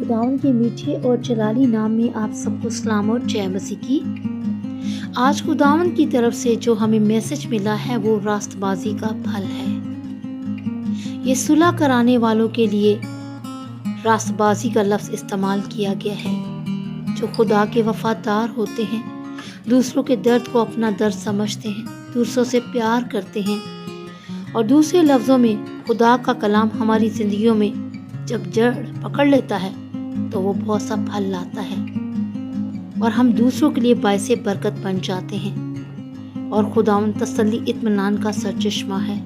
خداوند کے میٹھے اور جلالی نام میں آپ سب کو سلام اور جے مسیح کی۔ آج خداوند کی طرف سے جو ہمیں میسج ملا ہے وہ راست بازی کا پھل ہے۔ یہ صلح کرانے والوں کے لیے راست بازی کا لفظ استعمال کیا گیا ہے، جو خدا کے وفادار ہوتے ہیں، دوسروں کے درد کو اپنا درد سمجھتے ہیں، دوسروں سے پیار کرتے ہیں، اور دوسرے لفظوں میں خدا کا کلام ہماری زندگیوں میں جب جڑ پکڑ لیتا ہے تو وہ بہت سا پھل لاتا ہے اور ہم دوسروں کے لیے باعث برکت بن جاتے ہیں، اور خداوند تسلی اطمینان کا سرچشمہ ہے۔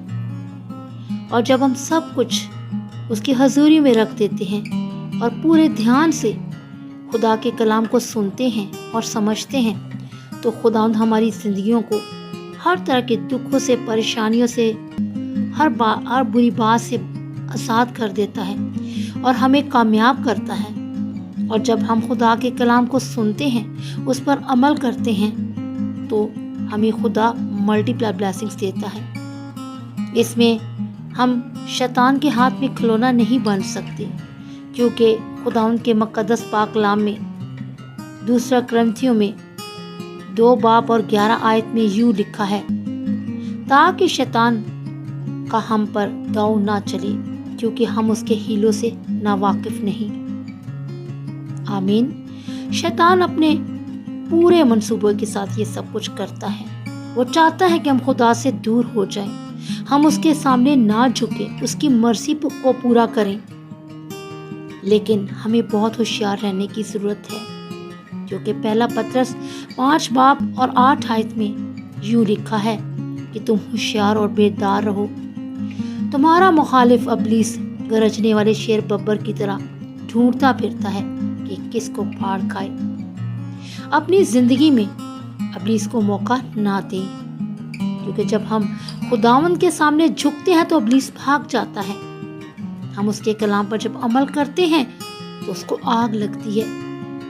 اور جب ہم سب کچھ اس کی حضوری میں رکھ دیتے ہیں اور پورے دھیان سے خدا کے کلام کو سنتے ہیں اور سمجھتے ہیں تو خداوند ہماری زندگیوں کو ہر طرح کے دکھوں سے، پریشانیوں سے، ہر بری بات سے آزاد کر دیتا ہے اور ہمیں کامیاب کرتا ہے۔ اور جب ہم خدا کے کلام کو سنتے ہیں، اس پر عمل کرتے ہیں تو ہمیں خدا ملٹی پلائی بلیسنگز دیتا ہے۔ اس میں ہم شیطان کے ہاتھ میں کھلونا نہیں بن سکتے، کیونکہ خداوند کے مقدس پاک کلام میں 2 کرنتھیوں میں 2:11 میں یوں لکھا ہے، تاکہ شیطان کا ہم پر داؤ نہ چلے، کیونکہ ہم اس کے ہیلوں سے ناواقف نہیں۔ آمین۔ شیطان اپنے پورے منصوبے کے ساتھ یہ سب کچھ کرتا ہے۔ وہ چاہتا ہے کہ ہم خدا سے دور ہو جائیں، ہم اس کے سامنے نہ جھکیں، اس کی مرضی کو پورا کریں۔ لیکن ہمیں بہت ہوشیار رہنے کی ضرورت ہے، کیونکہ پہلا پطرس 5:8 میں یوں لکھا ہے کہ تم ہوشیار اور بیدار رہو۔ تمہارا مخالف ابلیس گرجنے والے شیر ببر کی طرح ڈھونڈتا پھرتا ہے کہ کس کو پھاڑ کھائے۔ اپنی زندگی میں ابلیس کو موقع نہ دیں، کیونکہ جب ہم خداوند کے سامنے جھکتے ہیں تو ابلیس بھاگ جاتا ہے۔ ہم اس کے کلام پر جب عمل کرتے ہیں تو اس کو آگ لگتی ہے۔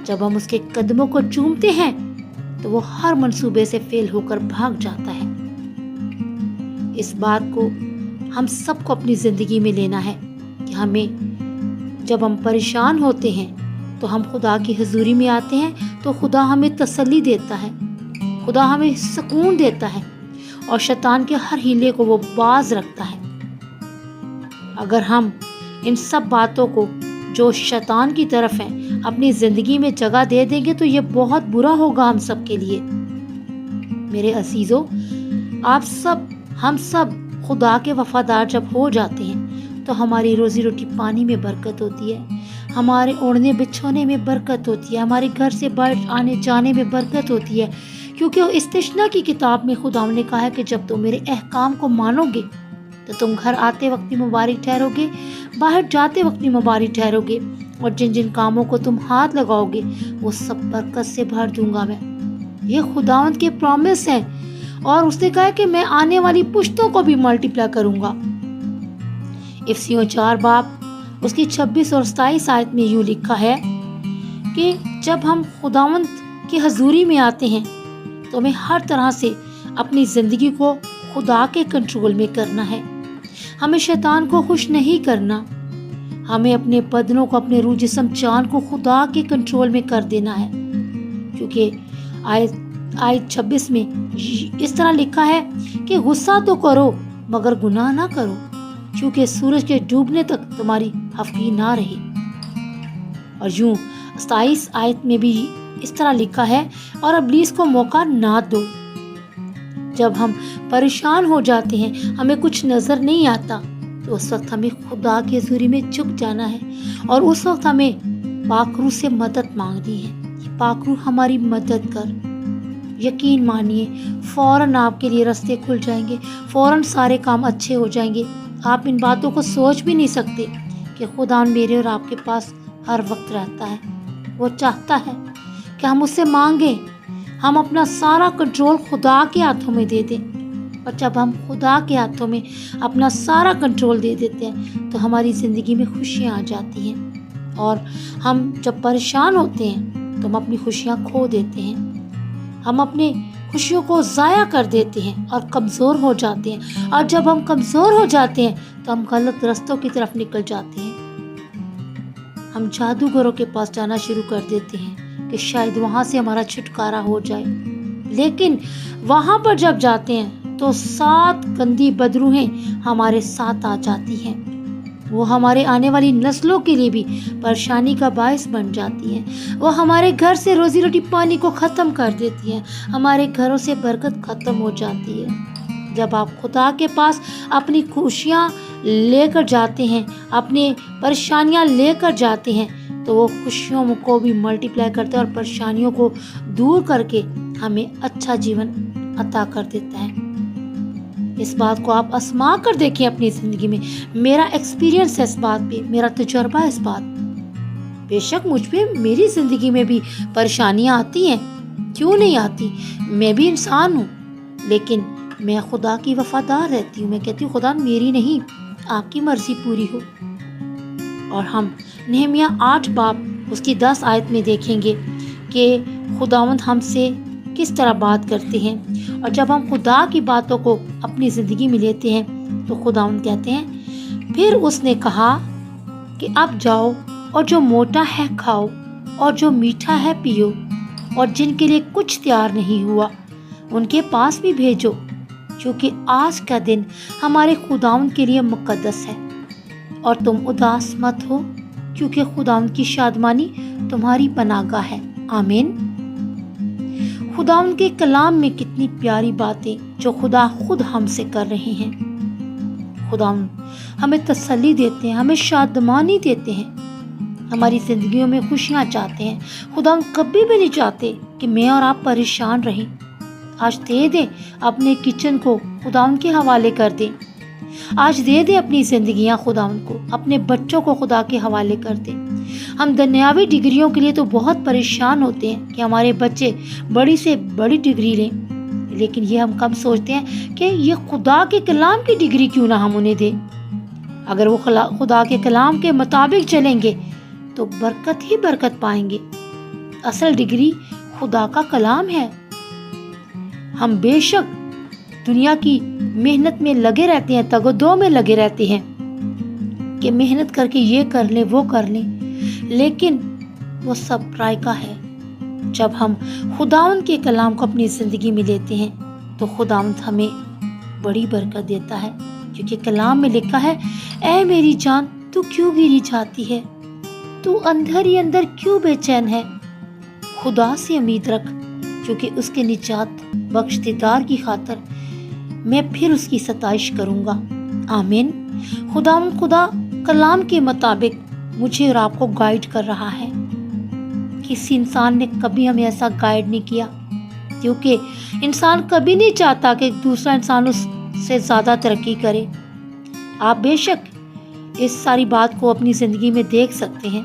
جب ہم اس کے قدموں کو چومتے ہیں تو وہ ہر منصوبے سے فیل ہو کر بھاگ جاتا ہے۔ اس بات کو ہم سب کو اپنی زندگی میں لینا ہے کہ ہمیں جب ہم پریشان ہوتے ہیں تو ہم خدا کی حضوری میں آتے ہیں تو خدا ہمیں تسلی دیتا ہے، خدا ہمیں سکون دیتا ہے اور شیطان کے ہر ہیلے کو وہ باز رکھتا ہے۔ اگر ہم ان سب باتوں کو جو شیطان کی طرف ہیں اپنی زندگی میں جگہ دے دیں گے تو یہ بہت برا ہوگا ہم سب کے لیے۔ میرے عزیزو، ہم سب خدا کے وفادار جب ہو جاتے ہیں تو ہماری روزی روٹی پانی میں برکت ہوتی ہے، ہمارے اوڑھنے بچھونے میں برکت ہوتی ہے، ہمارے گھر سے باہر آنے جانے میں برکت ہوتی ہے، کیونکہ استثنا کی کتاب میں خدا نے کہا ہے کہ جب تم میرے احکام کو مانو گے تو تم گھر آتے وقت بھی مبارک ٹھہرو گے، باہر جاتے وقت بھی مبارک ٹھہرو گے، اور جن جن کاموں کو تم ہاتھ لگاؤ گے وہ سب برکت سے بھر دوں گا میں۔ یہ خداوند کے پرومس ہے، اور اس نے کہا ہے کہ میں آنے والی پشتوں کو بھی ملٹی پلائی کروں گا۔ افسیوں 4 اس کی 26 اور 27 میں یوں لکھا ہے کہ جب ہم خداوند کی حضوری میں آتے ہیں تو ہمیں ہر طرح سے اپنی زندگی کو خدا کے کنٹرول میں کرنا ہے۔ ہمیں شیطان کو خوش نہیں کرنا، ہمیں اپنے بدنوں کو، اپنے روح جسم جان کو خدا کے کنٹرول میں کر دینا ہے، کیونکہ آیت 26 میں اس طرح لکھا ہے کہ غصہ تو کرو مگر گناہ نہ کرو، کیونکہ سورج کے ڈوبنے تک تمہاری ہفتی نہ رہے۔ اور یوں 27 میں بھی اس طرح لکھا ہے، اور ابلیس کو موقع نہ دو۔ جب ہم پریشان ہو جاتے ہیں، ہمیں کچھ نظر نہیں آتا، تو اس وقت ہمیں خدا کی حضوری میں جھک جانا ہے، اور اس وقت ہمیں پاک روح سے مدد مانگنی ہے۔ یہ پاک روح ہماری مدد کر، یقین مانیے فوراً آپ کے لیے راستے کھل جائیں گے، فوراً سارے کام اچھے ہو جائیں گے۔ آپ ان باتوں کو سوچ بھی نہیں سکتے کہ خدا میرے اور آپ کے پاس ہر وقت رہتا ہے۔ وہ چاہتا ہے کہ ہم اس سے مانگیں، ہم اپنا سارا کنٹرول خدا کے ہاتھوں میں دے دیں، اور جب ہم خدا کے ہاتھوں میں اپنا سارا کنٹرول دے دیتے ہیں تو ہماری زندگی میں خوشیاں آ جاتی ہیں، اور ہم جب پریشان ہوتے ہیں تو ہم اپنی خوشیاں کھو دیتے ہیں، ہم اپنی خوشیوں کو ضائع کر دیتے ہیں اور کمزور ہو جاتے ہیں، اور جب ہم کمزور ہو جاتے ہیں تو ہم غلط رستوں کی طرف نکل جاتے ہیں۔ ہم جادوگروں کے پاس جانا شروع کر دیتے ہیں کہ شاید وہاں سے ہمارا چھٹکارا ہو جائے، لیکن وہاں پر جب جاتے ہیں تو 7 گندی بدروہیں ہمارے ساتھ آ جاتی ہیں۔ وہ ہمارے آنے والی نسلوں کے لیے بھی پریشانی کا باعث بن جاتی ہیں۔ وہ ہمارے گھر سے روزی روٹی پانی کو ختم کر دیتی ہیں، ہمارے گھروں سے برکت ختم ہو جاتی ہے۔ جب آپ خدا کے پاس اپنی خوشیاں لے کر جاتے ہیں، اپنی پریشانیاں لے کر جاتے ہیں، تو وہ خوشیوں کو بھی ملٹیپلائی کرتا ہے اور پریشانیوں کو دور کر کے ہمیں اچھا جیون عطا کر دیتا ہے۔ اس بات کو آپ آزما کر دیکھیں اپنی زندگی میں۔ میرا ایکسپیرینس ہے اس بات پہ، میرا تجربہ ہے اس بات پہ۔ بے شک مجھ پہ میری زندگی میں بھی پریشانیاں آتی ہیں، کیوں نہیں آتی؟ میں بھی انسان ہوں، لیکن میں خدا کی وفادار رہتی ہوں۔ میں کہتی ہوں خدا میری نہیں، آپ کی مرضی پوری ہو۔ اور ہم نہمیہ 8 باب اس کی 10 آیت میں دیکھیں گے کہ خداوند ہم سے کس طرح بات کرتے ہیں، اور جب ہم خدا کی باتوں کو اپنی زندگی میں لیتے ہیں تو خداوند کہتے ہیں، پھر اس نے کہا کہ اب جاؤ اور جو موٹا ہے کھاؤ اور جو میٹھا ہے پیو، اور جن کے لیے کچھ تیار نہیں ہوا ان کے پاس بھی بھیجو، کیونکہ آج کا دن ہمارے خداوند کے لیے مقدس ہے۔ اور تم اداس مت ہو، کیونکہ خداوند کی شادمانی تمہاری پناہ گاہ ہے۔ آمین۔ خداوند کے کلام میں کتنی پیاری باتیں جو خدا خود ہم سے کر رہے ہیں۔ خداوند ہمیں تسلی دیتے ہیں، ہمیں شادمانی دیتے ہیں، ہماری زندگیوں میں خوشیاں چاہتے ہیں۔ خداوند کبھی بھی نہیں چاہتے کہ میں اور آپ پریشان رہیں۔ آج دے دیں اپنے کچن کو خداوند کے حوالے کر دیں، آج دے دیں اپنی زندگیاں خداوند کو، اپنے بچوں کو خدا کے حوالے کر دیں۔ ہم دنیاوی ڈگریوں کے لیے تو بہت پریشان ہوتے ہیں کہ ہمارے بچے بڑی سے بڑی ڈگری لیں، لیکن یہ ہم کم سوچتے ہیں کہ یہ خدا کے کلام کی ڈگری کیوں نہ ہم انہیں دیں۔ اگر وہ خدا کے کلام کے مطابق چلیں گے تو برکت ہی برکت پائیں گے۔ اصل ڈگری خدا کا کلام ہے۔ ہم بے شک دنیا کی محنت میں لگے رہتے ہیں، تگ و دو میں لگے رہتے ہیں کہ محنت کر کے یہ کر لیں وہ کر لیں، لیکن وہ سب رائقہ ہے جب ہم خداوند کے کلام کو اپنی زندگی میں لیتے ہیں تو خداوند ہمیں بڑی برکت دیتا ہے، کیونکہ کلام میں لکھا ہے، اے میری جان تو کیوں گری جاتی ہے، تو اندر ہی اندر کیوں بے چین ہے، خدا سے امید رکھ، کیونکہ اس کے نجات بخش دیدار کی خاطر میں پھر اس کی ستائش کروں گا۔ آمین۔ خدا کلام کے مطابق مجھے اور آپ کو گائیڈ کر رہا ہے۔ کسی انسان نے کبھی ہمیں ایسا گائیڈ نہیں کیا، کیونکہ انسان کبھی نہیں چاہتا کہ دوسرا انسان اس سے زیادہ ترقی کرے۔ آپ بے شک اس ساری بات کو اپنی زندگی میں دیکھ سکتے ہیں۔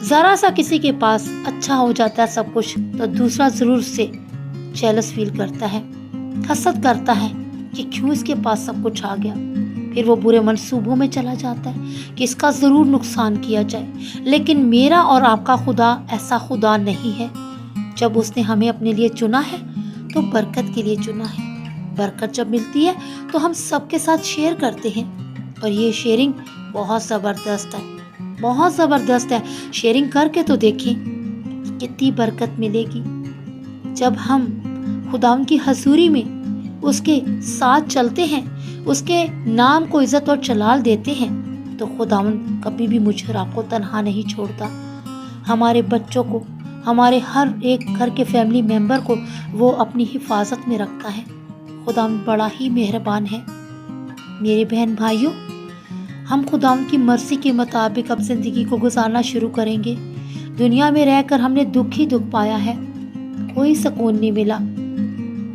ذرا سا کسی کے پاس اچھا ہو جاتا ہے سب کچھ تو دوسرا ضرور اس سے جیلس فیل کرتا ہے، حسد کرتا ہے کہ کیوں اس کے پاس سب کچھ آ گیا، پھر وہ برے منصوبوں میں چلا جاتا ہے کہ اس کا ضرور نقصان کیا جائے۔ لیکن میرا اور آپ کا خدا ایسا خدا نہیں ہے۔ جب اس نے ہمیں اپنے لیے چنا ہے تو برکت کے لیے چنا ہے۔ برکت جب ملتی ہے تو ہم سب کے ساتھ شیئر کرتے ہیں، اور یہ شیئرنگ بہت زبردست ہے، بہت زبردست ہے۔ شیئرنگ کر کے تو دیکھیں کتنی برکت ملے گی۔ جب ہم خداوند کی حضوری میں اس کے ساتھ چلتے ہیں، اس کے نام کو عزت اور جلال دیتے ہیں، تو خداوند کبھی بھی مجھ اور آپ کو تنہا نہیں چھوڑتا۔ ہمارے بچوں کو، ہمارے ہر ایک گھر کے فیملی ممبر کو وہ اپنی حفاظت میں رکھتا ہے۔ خداوند بڑا ہی مہربان ہے۔ میرے بہن بھائیوں، ہم خداوند کی مرضی کے مطابق اب زندگی کو گزارنا شروع کریں گے۔ دنیا میں رہ کر ہم نے دکھ ہی دکھ پایا ہے، کوئی سکون نہیں ملا،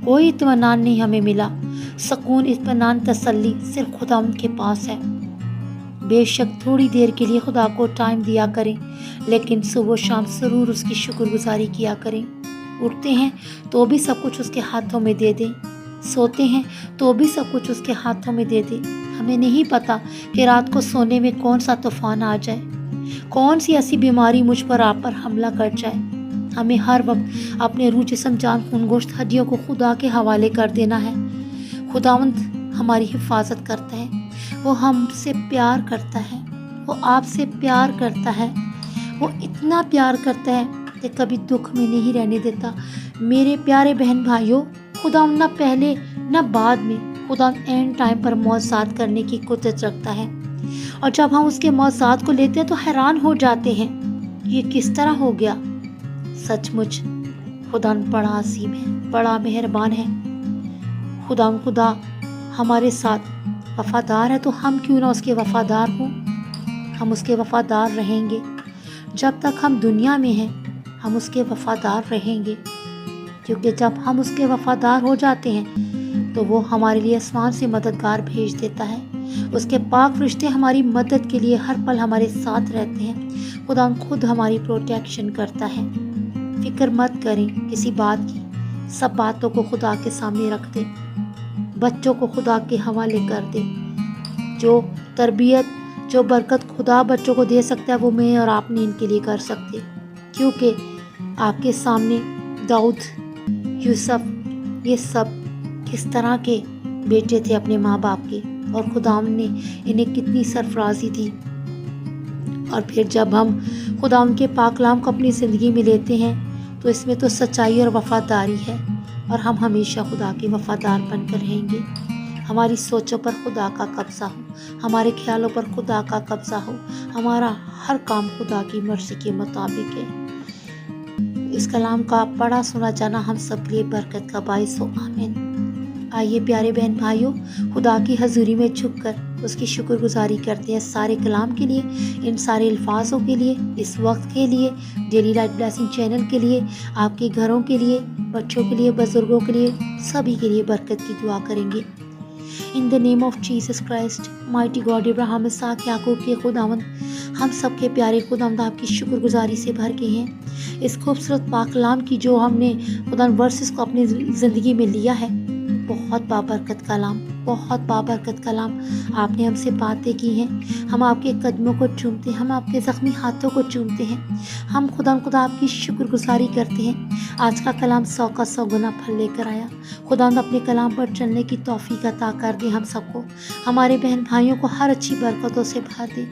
کوئی اطمینان نہیں ہمیں ملا۔ سکون، اطمینان، تسلی صرف خداوند کے پاس ہے۔ بے شک تھوڑی دیر کے لیے خدا کو ٹائم دیا کریں، لیکن صبح و شام ضرور اس کی شکر گزاری کیا کریں۔ اٹھتے ہیں تو بھی سب کچھ اس کے ہاتھوں میں دے دیں، سوتے ہیں تو بھی سب کچھ اس کے ہاتھوں میں دے دیں۔ ہمیں نہیں پتا کہ رات کو سونے میں کون سا طوفان آ جائے، کون سی ایسی بیماری مجھ پر آپ پر حملہ کر جائے۔ ہمیں ہر وقت اپنے روح، جسم، جان، خون، گوشت، ہڈیوں کو خدا کے حوالے کر دینا ہے۔ خداوند ہماری حفاظت کرتا ہے، وہ ہم سے پیار کرتا ہے، وہ آپ سے پیار کرتا ہے۔ وہ اتنا پیار کرتا ہے کہ کبھی دکھ میں نہیں رہنے دیتا۔ میرے پیارے بہن بھائیوں، خدا نہ پہلے نہ بعد میں، خدا اینڈ ٹائم پر معجزات کرنے کی قدرت رکھتا ہے، اور جب ہم اس کے معجزات کو لیتے ہیں تو حیران ہو جاتے ہیں، یہ کس طرح ہو گیا۔ سچ مچ خدا بڑا عظیم ہے، بڑا مہربان ہے۔ خدا ہمارے ساتھ وفادار ہے، تو ہم کیوں نہ اس کے وفادار ہوں۔ ہم اس کے وفادار رہیں گے جب تک ہم دنیا میں ہیں، ہم اس کے وفادار رہیں گے، کیونکہ جب ہم اس کے وفادار ہو جاتے ہیں تو وہ ہمارے لیے آسمان سے مددگار بھیج دیتا ہے۔ اس کے پاک فرشتے ہماری مدد کے لیے ہر پل ہمارے ساتھ رہتے ہیں۔ خدا خود ہماری پروٹیکشن کرتا ہے۔ فکر مت کریں کسی بات کی، سب باتوں کو خدا کے سامنے رکھ دیں، بچوں کو خدا کے حوالے کر دیں۔ جو تربیت، جو برکت خدا بچوں کو دے سکتا ہے، وہ میں اور آپ نہیں ان کے لیے کر سکتے، کیونکہ آپ کے سامنے داؤد، یوسف، یہ سب کس طرح کے بیٹے تھے اپنے ماں باپ کے، اور خدا نے انہیں کتنی سرفرازی دی۔ اور پھر جب ہم خدا ان کے پاک کلام کو اپنی زندگی میں لیتے ہیں تو اس میں تو سچائی اور وفاداری ہے، اور ہم ہمیشہ خدا کے وفادار بن کر رہیں گے۔ ہماری سوچوں پر خدا کا قبضہ ہو، ہمارے خیالوں پر خدا کا قبضہ ہو، ہمارا ہر کام خدا کی مرضی کے مطابق ہے۔ اس کلام کا پڑھا سنا جانا ہم سب کے لیے برکت کا باعث ہو، آمین۔ آئیے پیارے بہن بھائیوں، خدا کی حضوری میں جھک کر اس کی شکر گزاری کرتے ہیں سارے کلام کے لیے، ان سارے الفاظوں کے لیے، اس وقت کے لیے، ڈیلی لائٹ بلیسنگ چینل کے لیے، آپ کے گھروں کے لیے، بچوں کے لیے، بزرگوں کے لیے، سبھی کے لیے برکت کی دعا کریں گے۔ In the name of Jesus Christ, mighty God, ابراہیم، اسحاق، یعقوب کے خداوند، ہم سب کے پیارے خداوند آپ کی شکر گزاری سے بھر کے ہیں اس خوبصورت پاک کلام کی، جو ہم نے خدا ورسز کو اپنی زندگی میں لیا ہے۔ بہت بابرکت کلام، بہت بابرکت کلام آپ نے ہم سے باتیں کی ہیں۔ ہم آپ کے قدموں کو چومتے ہیں، ہم آپ کے زخمی ہاتھوں کو چومتے ہیں، ہم خدا آپ کی شکر گزاری کرتے ہیں۔ آج کا کلام 100 کا 100 گنا پھل لے کر آیا۔ خدا اپنے کلام پر چلنے کی توفیق عطا کر دے ہم سب کو، ہمارے بہن بھائیوں کو ہر اچھی برکتوں سے بھر دے،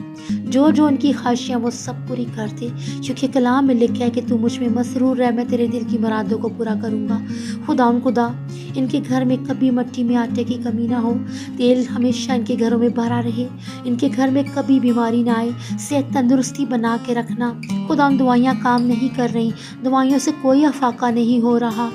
جو جو ان کی خواہشیں وہ سب پوری کر دے، کیونکہ کلام میں لکھا ہے کہ تو مجھ میں مسرور رہ، میں تیرے دل کی مرادوں کو پورا کروں گا۔ خدا ان کے گھر میں کبھی مٹی میں آٹے کی کمی نہ ہو، تیل ہمیشہ ان کے گھروں میں بھرا رہے، ان کے گھر میں کبھی بیماری نہ آئے، صحت تندرستی بنا کے رکھنا۔ خدا دوائیاں کام نہیں کر رہی، دوائیوں سے کوئی افاقہ نہیں ہو رہا۔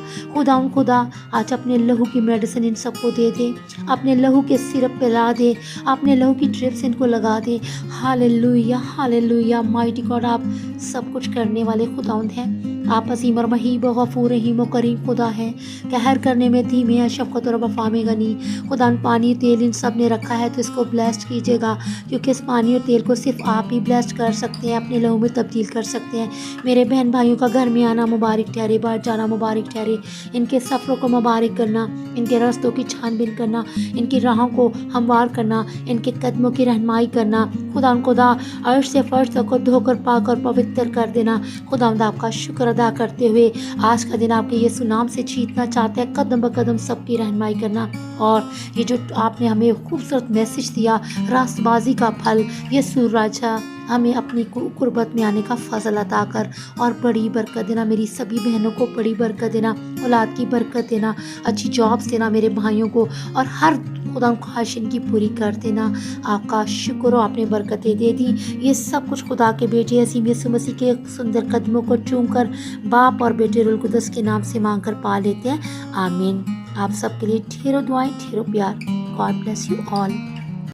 خدا آج اپنے لہو کی میڈیسن ان سب کو دے دے، اپنے لہو کے سرپ پلا دے، اپنے لہو کی ڈرپس ان کو لگا دے۔ ہاللیلویہ، ہاللیلویہ، مائٹی گاڈ، آپ سب کچھ کرنے والے خداوند ہیں۔ آپ عظیم اور مہیب و غفور رحیم و کریم خدا ہے، قہر کرنے میں دھیمے ہیں، شفقت اور وفا میں غنی۔ خدا پانی تیل ان سب نے رکھا ہے تو اس کو بلیسڈ کیجیے گا، کیونکہ اس پانی اور تیل کو صرف آپ ہی بلیسڈ کر سکتے ہیں، اپنے لہو میں تبدیل کر سکتے ہیں۔ میرے بہن بھائیوں کا گھر میں آنا مبارک ٹھہرے، باہر جانا مبارک ٹھہرے، ان کے سفروں کو مبارک کرنا، ان کے رستوں کی چھان بین کرنا، ان کی راہوں کو ہموار کرنا، ان کے قدموں کی رہنمائی کرنا۔ خدا عرش سے فرش تک کو دھو کر پاک اور پوتر کر دینا۔ خدا آپ کا شکر ادا کرتے ہوئے آج کا دن آپ کے یسوع نام سے جیتنا چاہتے ہیں، قدم بقدم سب کی رہنمائی کرنا۔ اور یہ جو آپ نے ہمیں خوبصورت میسج دیا، راست بازی کا پھل، یسوع راجا، ہمیں اپنی قربت میں آنے کا فضل عطا کر اور بڑی برکت دینا۔ میری سبھی بہنوں کو بڑی برکت دینا، اولاد کی برکت دینا، اچھی جابس دینا میرے بھائیوں کو، اور ہر خدا خواہش ان کی پوری کر دینا۔ آپ کا شکر ہو، آپ نے برکتیں دے دی۔ یہ سب کچھ خدا کے بیٹے عظیم یسوع مسیح کے سندر قدموں کو چوم کر باپ اور بیٹے روح القدس کے نام سے مانگ کر پا لیتے ہیں، آمین۔ آپ سب کے لیے ڈھیروں دعائیں، ڈھیروں پیار۔ God bless you all.